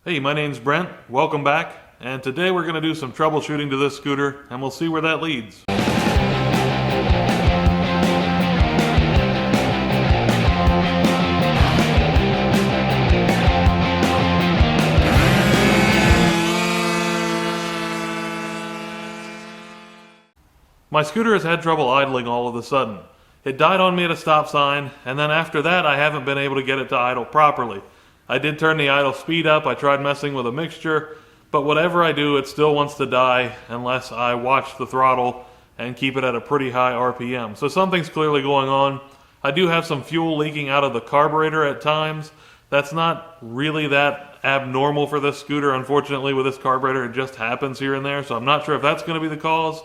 Hey, my name's Brent. Welcome back. And today we're going to do some troubleshooting to this scooter, and we'll see where that leads. My scooter has had trouble idling all of a sudden. It died on me at a stop sign, and then after that I haven't been able to get it to idle properly. I did turn the idle speed up, I tried messing with a mixture, but whatever I do, it still wants to die unless I watch the throttle and keep it at a pretty high RPM. So something's clearly going on. I do have some fuel leaking out of the carburetor at times. That's not really that abnormal for this scooter. Unfortunately, with this carburetor, it just happens here and there, so I'm not sure if that's going to be the cause.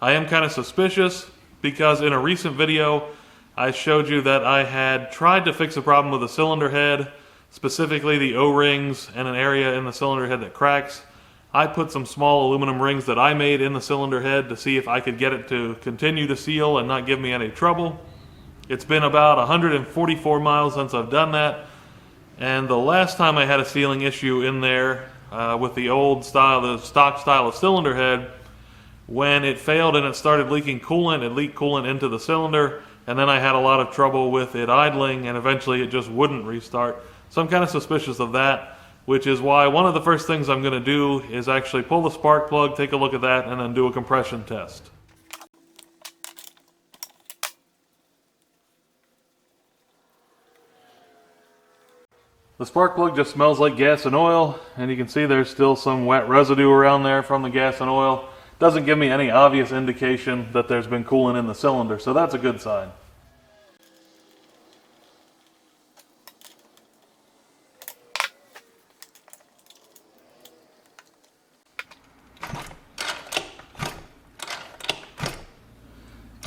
I am kind of suspicious because in a recent video, I showed you that I had tried to fix a problem with the cylinder head, specifically the O-rings and an area in the cylinder head that cracks. I put some small aluminum rings that I made in the cylinder head to see if I could get it to continue to seal and not give me any trouble. It's been about 144 miles since I've done that, and the last time I had a sealing issue in there with the old style, the stock style of cylinder head, when it failed and it started leaking coolant, it leaked coolant into the cylinder, and then I had a lot of trouble with it idling, and eventually it just wouldn't restart. So I'm kind of suspicious of that, which is why one of the first things I'm going to do is actually pull the spark plug, take a look at that, and then do a compression test. The spark plug just smells like gas and oil, and you can see there's still some wet residue around there from the gas and oil. Doesn't give me any obvious indication that there's been coolant in the cylinder, so that's a good sign.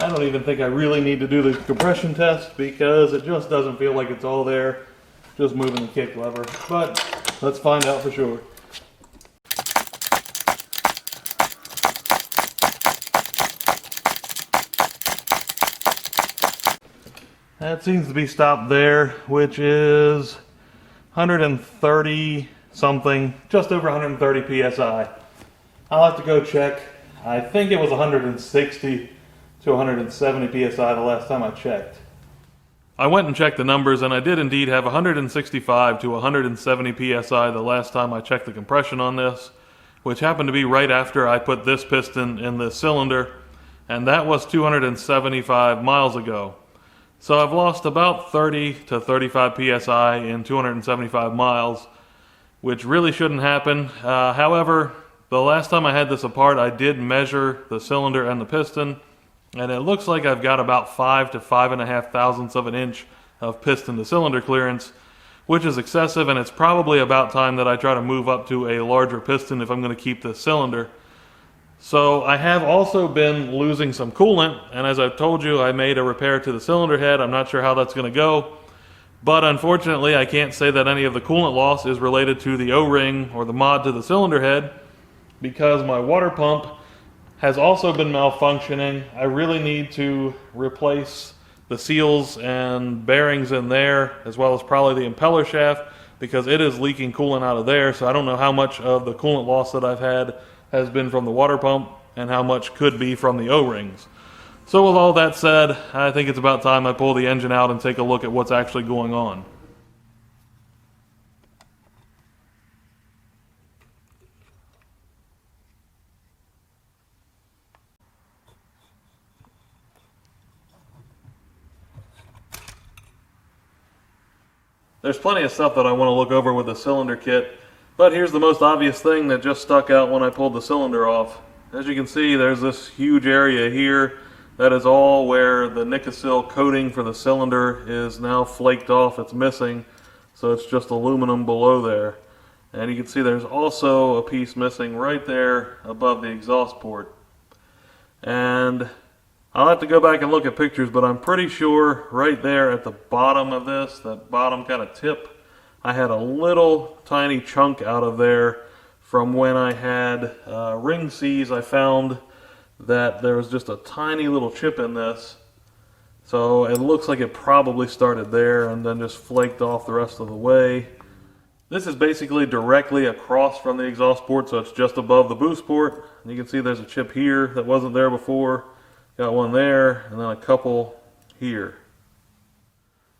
I don't even think I really need to do the compression test because it just doesn't feel like it's all there, just moving the kick lever. But let's find out for sure. That seems to be stopped there, which is 130 something, just over 130 psi. I'll have to go check. I think it was 160 to 170 psi the last time I checked. I went and checked the numbers, and I did indeed have 165 to 170 psi the last time I checked the compression on this, which happened to be right after I put this piston in this cylinder, and that was 275 miles ago. So I've lost about 30 to 35 psi in 275 miles, which really shouldn't happen. However, the last time I had this apart, I did measure the cylinder and the piston, and it looks like I've got about 5 to 5.5 thousandths of an inch of piston to cylinder clearance, which is excessive, and it's probably about time that I try to move up to a larger piston if I'm going to keep this cylinder. So I have also been losing some coolant, and as I've told you, I made a repair to the cylinder head. I'm not sure how that's going to go, but unfortunately I can't say that any of the coolant loss is related to the O-ring or the mod to the cylinder head, because my water pump has also been malfunctioning. I really need to replace the seals and bearings in there, as well as probably the impeller shaft, because it is leaking coolant out of there. So I don't know how much of the coolant loss that I've had has been from the water pump and how much could be from the O-rings. So with all that said, I think it's about time I pull the engine out and take a look at what's actually going on. There's plenty of stuff that I want to look over with the cylinder kit, but here's the most obvious thing that just stuck out when I pulled the cylinder off. As you can see, there's this huge area here. That is all where the Nicosil coating for the cylinder is now flaked off. It's missing, so it's just aluminum below there. And you can see there's also a piece missing right there above the exhaust port. And I'll have to go back and look at pictures, but I'm pretty sure right there at the bottom of this, that bottom kind of tip, I had a little tiny chunk out of there from when I had ring C's. I found that there was just a tiny little chip in this. So it looks like it probably started there and then just flaked off the rest of the way. This is basically directly across from the exhaust port, so it's just above the boost port. And you can see there's a chip here that wasn't there before. Got one there, and then a couple here.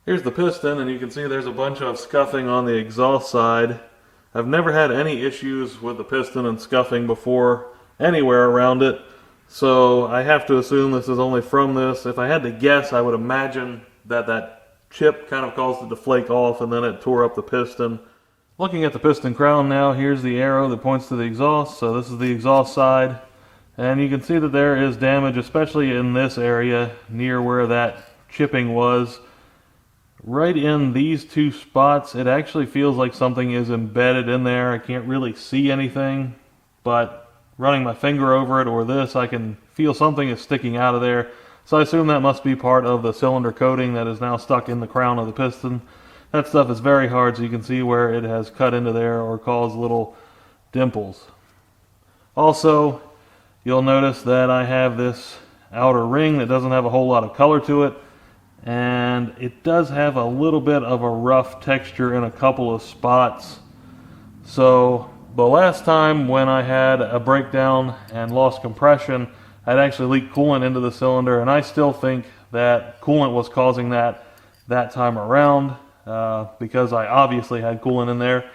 Here's the piston, and you can see there's a bunch of scuffing on the exhaust side. I've never had any issues with the piston and scuffing before anywhere around it, so I have to assume this is only from this. If I had to guess, I would imagine that that chip kind of caused it to flake off and then it tore up the piston. Looking at the piston crown now, here's the arrow that points to the exhaust, so this is the exhaust side. And you can see that there is damage, especially in this area near where that chipping was. Right in these two spots, it actually feels like something is embedded in there. I can't really see anything, but running my finger over it or this, I can feel something is sticking out of there. So I assume that must be part of the cylinder coating that is now stuck in the crown of the piston. That stuff is very hard, so you can see where it has cut into there or caused little dimples. Also, you'll notice that I have this outer ring that doesn't have a whole lot of color to it, and it does have a little bit of a rough texture in a couple of spots. So the last time when I had a breakdown and lost compression, I'd actually leaked coolant into the cylinder, and I still think that coolant was causing that time around. Because I obviously had coolant in there.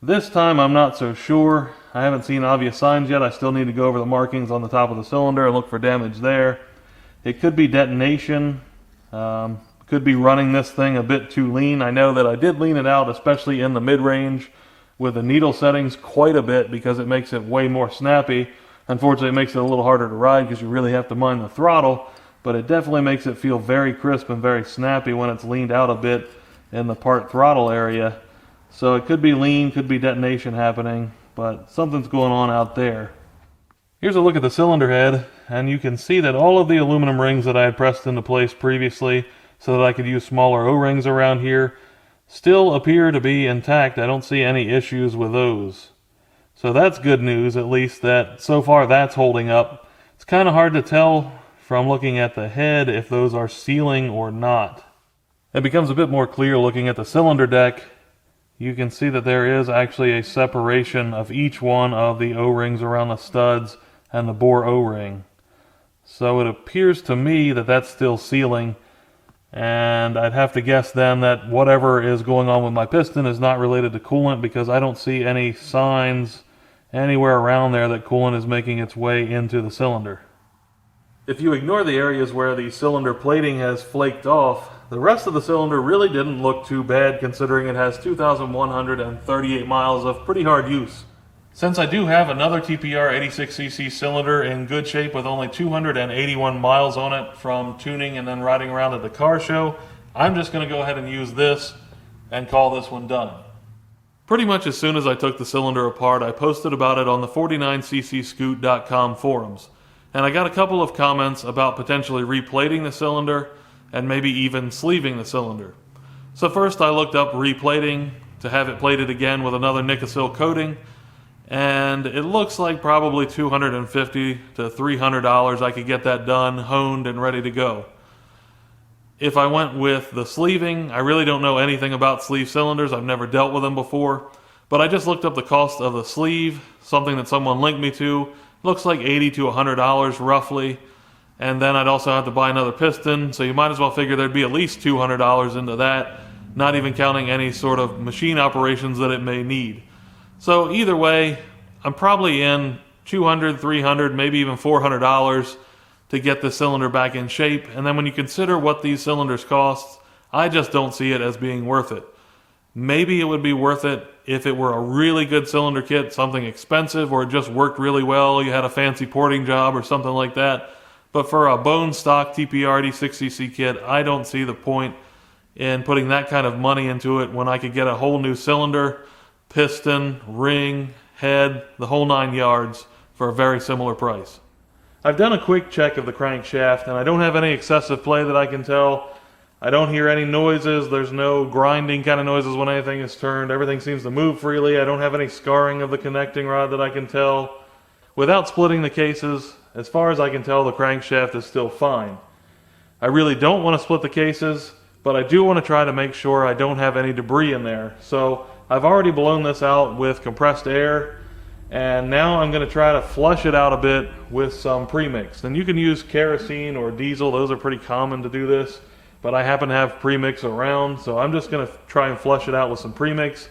This time I'm not so sure. I haven't seen obvious signs yet. I still need to go over the markings on the top of the cylinder and look for damage there. It could be detonation. Could be running this thing a bit too lean. I know that I did lean it out, especially in the mid-range with the needle settings quite a bit, because it makes it way more snappy. Unfortunately, it makes it a little harder to ride because you really have to mind the throttle, but it definitely makes it feel very crisp and very snappy when it's leaned out a bit in the part throttle area. So it could be lean, could be detonation happening, but something's going on out there. Here's a look at the cylinder head, and you can see that all of the aluminum rings that I had pressed into place previously so that I could use smaller O-rings around here still appear to be intact. I don't see any issues with those. So that's good news, at least that so far that's holding up. It's kind of hard to tell from looking at the head if those are sealing or not. It becomes a bit more clear looking at the cylinder deck. You can see that there is actually a separation of each one of the O-rings around the studs and the bore O-ring. So it appears to me that that's still sealing, and I'd have to guess then that whatever is going on with my piston is not related to coolant, because I don't see any signs anywhere around there that coolant is making its way into the cylinder. If you ignore the areas where the cylinder plating has flaked off, the rest of the cylinder really didn't look too bad, considering it has 2,138 miles of pretty hard use. Since I do have another TPR 86cc cylinder in good shape with only 281 miles on it from tuning and then riding around at the car show, I'm just going to go ahead and use this and call this one done. Pretty much as soon as I took the cylinder apart, I posted about it on the 49ccscoot.com forums. And I got a couple of comments about potentially replating the cylinder and maybe even sleeving the cylinder. So first I looked up replating to have it plated again with another Nicosil coating, and it looks like probably $250 to $300 I could get that done, honed, and ready to go. If I went with the sleeving, I really don't know anything about sleeve cylinders. I've never dealt with them before, but I just looked up the cost of the sleeve, something that someone linked me to. Looks like $80 to $100 roughly. And then I'd also have to buy another piston, so you might as well figure there'd be at least $200 into that, not even counting any sort of machine operations that it may need. So either way, I'm probably in $200, $300, maybe even $400 to get the cylinder back in shape. And then when you consider what these cylinders cost, I just don't see it as being worth it. Maybe it would be worth it if it were a really good cylinder kit, something expensive, or it just worked really well, you had a fancy porting job or something like that. But for a bone stock TPR 86cc kit, I don't see the point in putting that kind of money into it when I could get a whole new cylinder, piston, ring, head, the whole 9 yards for a very similar price. I've done a quick check of the crankshaft, and I don't have any excessive play that I can tell. I don't hear any noises. There's no grinding kind of noises when anything is turned. Everything seems to move freely. I don't have any scarring of the connecting rod that I can tell. Without splitting the cases, as far as I can tell, the crankshaft is still fine. I really don't want to split the cases, but I do want to try to make sure I don't have any debris in there. So I've already blown this out with compressed air, and now I'm going to try to flush it out a bit with some premix. And you can use kerosene or diesel, those are pretty common to do this, but I happen to have premix around, so I'm just going to try and flush it out with some premix.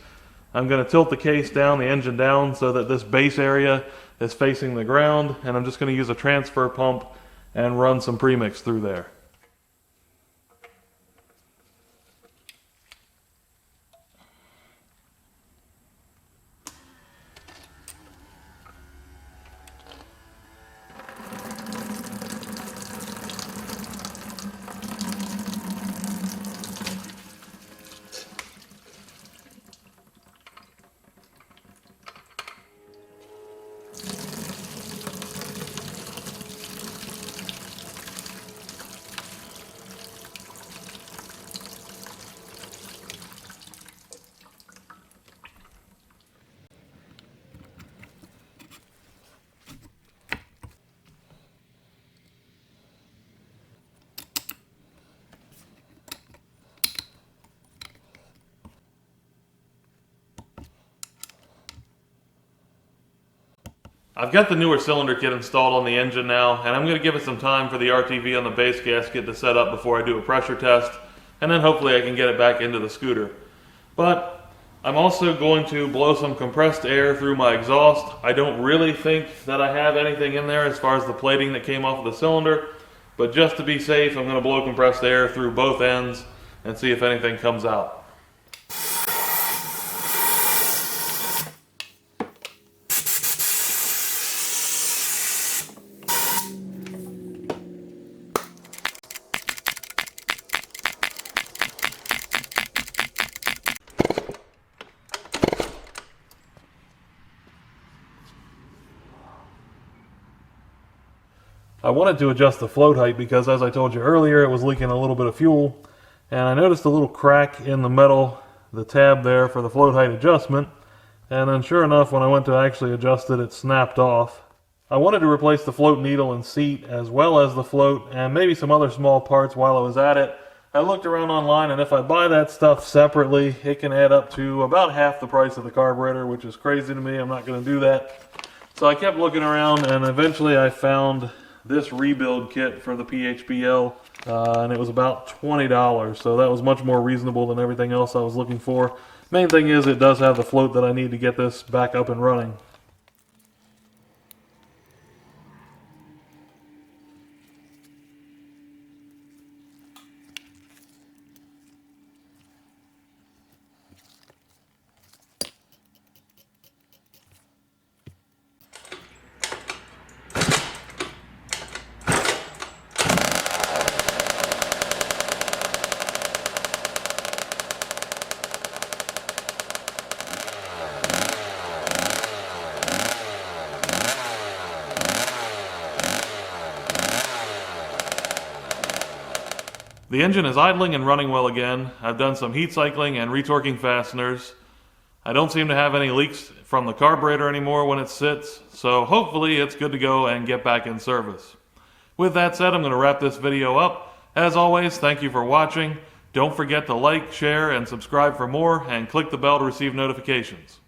I'm going to tilt the case down, the engine down, so that this base area is facing the ground, and I'm just going to use a transfer pump and run some premix through there. I've got the newer cylinder kit installed on the engine now, and I'm going to give it some time for the RTV on the base gasket to set up before I do a pressure test, and then hopefully I can get it back into the scooter. But I'm also going to blow some compressed air through my exhaust. I don't really think that I have anything in there as far as the plating that came off of the cylinder, but just to be safe, I'm going to blow compressed air through both ends and see if anything comes out. I wanted to adjust the float height because, as I told you earlier, it was leaking a little bit of fuel, and I noticed a little crack in the metal, the tab there for the float height adjustment, and then sure enough, when I went to actually adjust it, it snapped off. I wanted to replace the float needle and seat as well as the float and maybe some other small parts while I was at it. I looked around online, and if I buy that stuff separately, it can add up to about half the price of the carburetor, which is crazy to me. I'm not going to do that. So I kept looking around, and eventually I found this rebuild kit for the PHPL, and it was about $20, so that was much more reasonable than everything else I was looking for. Main thing is it does have the float that I need to get this back up and running. The engine is idling and running well again. I've done some heat cycling and retorquing fasteners. I don't seem to have any leaks from the carburetor anymore when it sits, so hopefully it's good to go and get back in service. With that said, I'm going to wrap this video up. As always, thank you for watching. Don't forget to like, share, and subscribe for more, and click the bell to receive notifications.